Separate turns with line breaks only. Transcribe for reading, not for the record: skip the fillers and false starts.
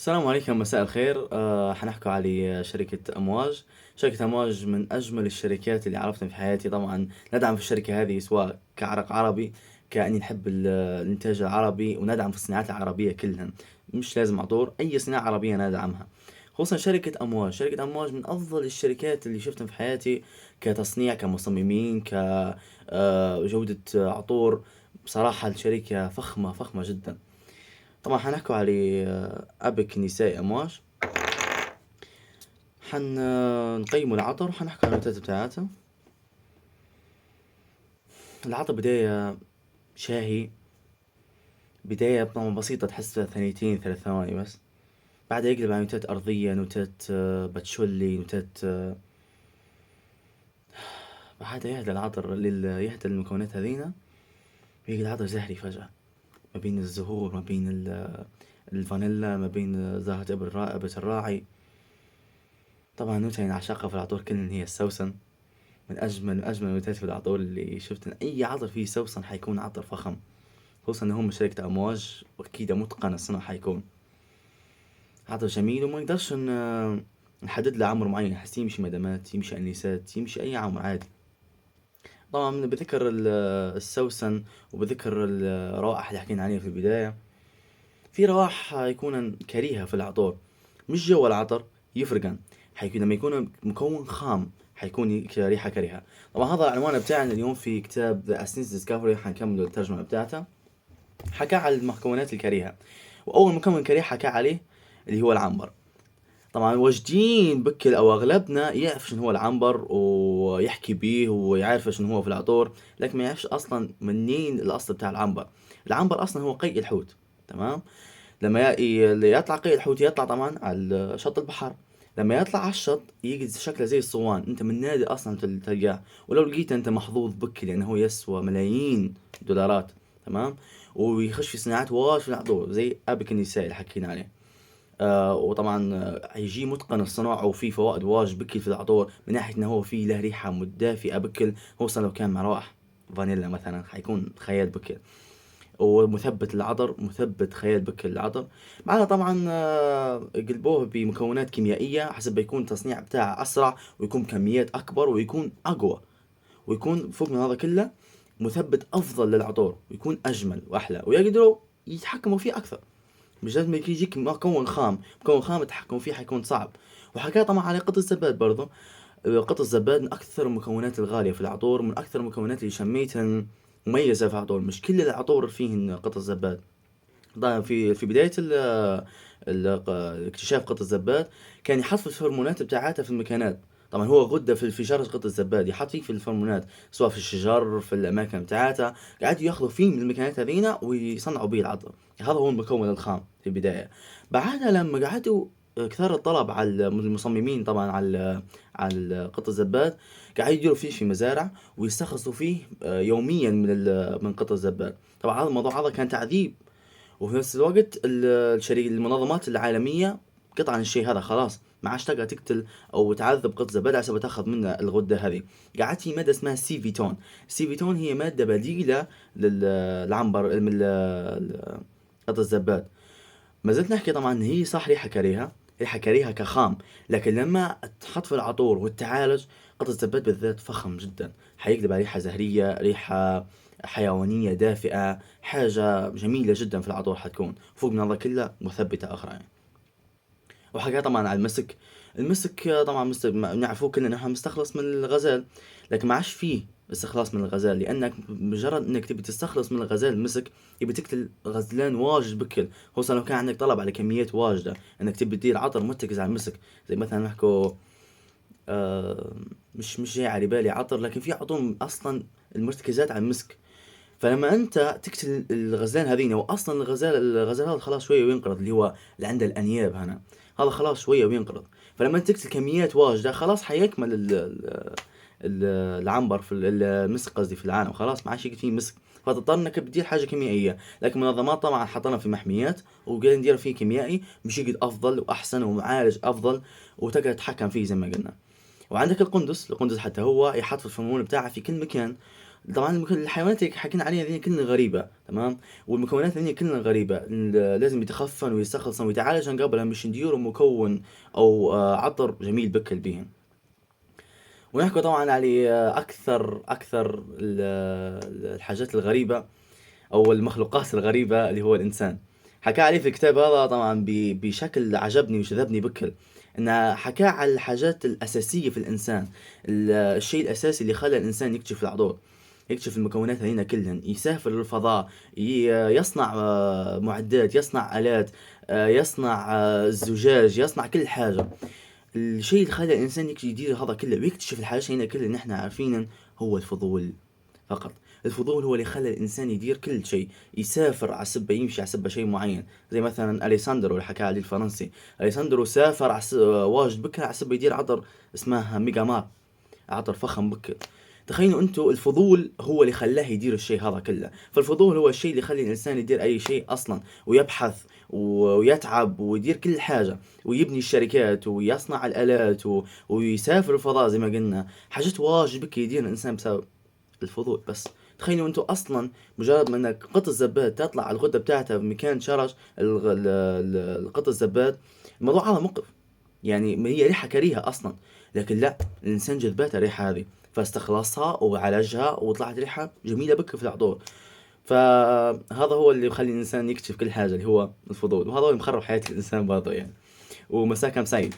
السلام عليكم، مساء الخير. حنحكوا على شركة أمواج. شركة أمواج من أجمل الشركات اللي عرفتها في حياتي. طبعا ندعم في الشركة هذه سواء كعرق عربي، كأني نحب الإنتاج العربي، وندعم في الصناعات العربية كلها. مش لازم عطور، أي صناعة عربية ندعمها. خصوصا شركة أمواج. شركة أمواج من أفضل الشركات اللي شفتها في حياتي، كتصنيع، كمصممين، كجودة عطور. بصراحة الشركة فخمة فخمة جدا. طبعا حنحكوا على أبك نساء أمواج. نقيموا العطر وحنحكوا على النوتات بتاعتها. العطر بداية شاهي، بداية طبعا بسيطة، تحسها ثانيتين 3 ثواني بس. بعدها يقلب على نوتات أرضية، نوتات باتشولي، نوتات بعدها يهدى العطر يهدى المكونات هذينا، ويجي العطر زهري فجأة، ما بين الزهور، ما بين الفانيلا، ما بين زهرة إبر الراعي. طبعا نوتة يعني عشاقة في العطور كلهن هي السوسن. من أجمل النوتات في العطور اللي شفت. أي عطر فيه سوسن حيكون عطر فخم، خصوصا إن هم شركة أمواج، وأكيد متقن الصنع حيكون عطر جميل. وما نقدرش نحدد له عمر معين، حس يمشي مدامات، يمشي أنيسات، يمشي أي عمر عادي. طبعا بذكر السوسن، وبذكر الروائح اللي حكينا عليها في البداية. في روائح يكون كريهة في العطور، مش جوا العطر يفرقن. حيكون لما يكون مكون خام حيكون ريحة كريهة. طبعا هذا العنوان بتاعنا اليوم في كتاب The Essence Discovery، حنكمل الترجمة بتاعته. حكى على المكونات الكريهة، وأول مكون كريه حكى عليه اللي هو العنبر. طبعا واجدين بكل أو أغلبنا يعرف شنو هو العنبر، ويحكي بيه ويعرف شنو هو في العطور، لكن ما يعرفش أصلا منين الأصل بتاع العنبر. العنبر أصلا هو قيء الحوت، تمام. لما اللي يطلع قيء الحوت يطلع طبعا على شط البحر. لما يطلع على الشط يجي شكله زي الصوان، انت من نادي اصلا تلقاه، ولو لقيته انت محظوظ بك لانه هو يسوى ملايين دولارات، تمام. ويخش في صناعات واش في العطور زي ابك النساء اللي حكينا عليه. وطبعا هيجي متقن الصناعة، وفي فوائد واجد بكل في العطور، من ناحية انه هو فيه له ريحة مدافئة بكل. خصوصا لو كان مع روائح فانيلا مثلا حيكون خيال بكل. ومثبت العطر، مثبت خيال بكل العطر. بعدها طبعا قلبوه بمكونات كيميائية حسب يكون التصنيع بتاعه أسرع، ويكون بكميات أكبر، ويكون أقوى، ويكون فوق من هذا كله مثبت أفضل للعطور، ويكون أجمل وأحلى، ويقدروا يتحكموا فيه أكثر. مش لازم يجيك مكون خام، مكون خام التحكم فيه حيكون صعب. وحكى طبعا على قطع الزباد برضه. قطع الزباد من أكثر المكونات الغالية في العطور، من أكثر المكونات اللي شميتها مميزة في العطور. مش كل العطور فيهن قطع الزباد. طبعا في بداية اكتشاف قطع الزباد، كان يحط في الهرمونات بتاعتها في المكانات. طبعا هو غدة في شجرة قطع الزباد، يحط فيه في الهرمونات، سواء في الشجر، في الأماكن بتاعتها. قاعد ياخذوا فيه من المكانات هذينا ويصنعوا به العطر. هذا هو المكون الخام في البداية. بعدها لما قعدوا كثر الطلب على المصممين طبعا على قطع الزباد، قاعد يديروا فيه في مزارع، ويستخلصوا فيه يوميا من قطع الزباد. طبعا هذا الموضوع هذا كان تعذيب. وفي نفس الوقت المنظمات العالمية قطع عن الشيء هذا، خلاص ما عادش تقدر تقتل او تعذب قط زبادة عشان تاخذ منه الغدة هذه. قعدت في مادة اسمها سيفيتون. السيفيتون هي مادة بديلة للعنبر من قط الزباد. ما زلت نحكي طبعا إن هي صح ريحة كريهة، ريحة كريهة كخام، لكن لما تحط في العطور والتعالج، قطع الزباد بالذات فخم جدا. حيقلب على ريحة زهرية، ريحة حيوانية دافئة، حاجة جميلة جدا في العطور حتكون فوق من هذا كله مثبتة أخرى يعني. وحكى طبعا على المسك. المسك طبعا نعرفوه كلنا نحن مستخلص من الغزال، لكن ما عادش فيه استخلاص من الغزال، لانك مجرد انك تبي تستخلص من الغزال المسك، يبي تقتل غزلان واجد بكل. خصوصا لو كان عندك طلب على كميات واجده، انك تبي تدير عطر مرتكز على المسك. زي مثلا نحكوا آه مش جاي على بالي عطر، لكن في عطور اصلا المرتكزات على المسك. فلما انت تقتل الغزلان هذين، واصلا الغزال هذا خلاص شويه وينقرض، اللي هو اللي عنده الانياب هنا، هذا خلاص شويه وينقرض. فلما انت تقتل كميات واجده، خلاص حيكمل العنبر في المسك قصدي في العالم، خلاص ما عادش فيه مسك. فتضطر انك تدير حاجه كيميائيه، لكن منظمات طبعا حطنا في محميات، وقاعدين ندير فيه كيميائي مش يقعد افضل واحسن ومعالج افضل، وتقدر تتحكم فيه زي ما قلنا. وعندك القندس حتى هو يحط في الفرمون بتاعه في كل مكان. طبعا الحيوانات اللي حكينا عليها ذي كلها غريبة، تمام، والمكونات ذي كلها غريبة. لازم يتخفن ويستخلصن ويتعالجن قبل مش نديروا مكون أو عطر جميل بكل بيهم. ونحكي طبعا على أكثر الحاجات الغريبة أو المخلوقات الغريبة اللي هو الإنسان. حكى عليه في الكتاب هذا طبعا بشكل عجبني وجذبني بكل، إنه حكى على الحاجات الأساسية في الإنسان، الشيء الأساسي اللي خلى الإنسان يكتشف العضوء، يكتشف المكونات هذينا كلهن، يسافر للفضاء، يصنع معدات، يصنع آلات، يصنع الزجاج، يصنع كل حاجة. الشيء اللي خلى الإنسان يدير هذا كله ويكتشف الحاجات هنا كلها اللي احنا عارفينه هو الفضول فقط. الفضول هو اللي خلى الإنسان يدير كل شيء، يسافر على سبة، يمشي على سبة شيء معين. زي مثلا أليساندرو اللي حكى عليه الفرنسي، أليساندرو سافر على واجد بكرة على سبة يدير عطر اسمه ميجامار، عطر فخم بكر. تخيلوا انتوا الفضول هو اللي خلاه يدير الشيء هذا كله. فالفضول هو الشيء اللي يخلي الانسان يدير اي شيء اصلا، ويبحث ويتعب ويدير كل حاجة، ويبني الشركات ويصنع الالات ويسافر الفضاء زي ما قلنا. حاجات واجد بك يدير الانسان بسبب الفضول بس. تخيلوا انتوا اصلا مجرد ما انك قط الزباد تطلع على الغدة بتاعتها بمكان شرج القط الزباد، الموضوع هذا مقرف. يعني ما هي ريحة كريهة أصلا، لكن لا، الإنسان جذبته الريحة هذه فاستخلصها وعالجها وطلعت ريحة جميلة بك في العطور. فهذا هو اللي يخلي الإنسان يكتشف كل حاجة، اللي هو الفضول، وهذا هو اللي مخرب حياة الإنسان برضه يعني. ومساكم سعيد.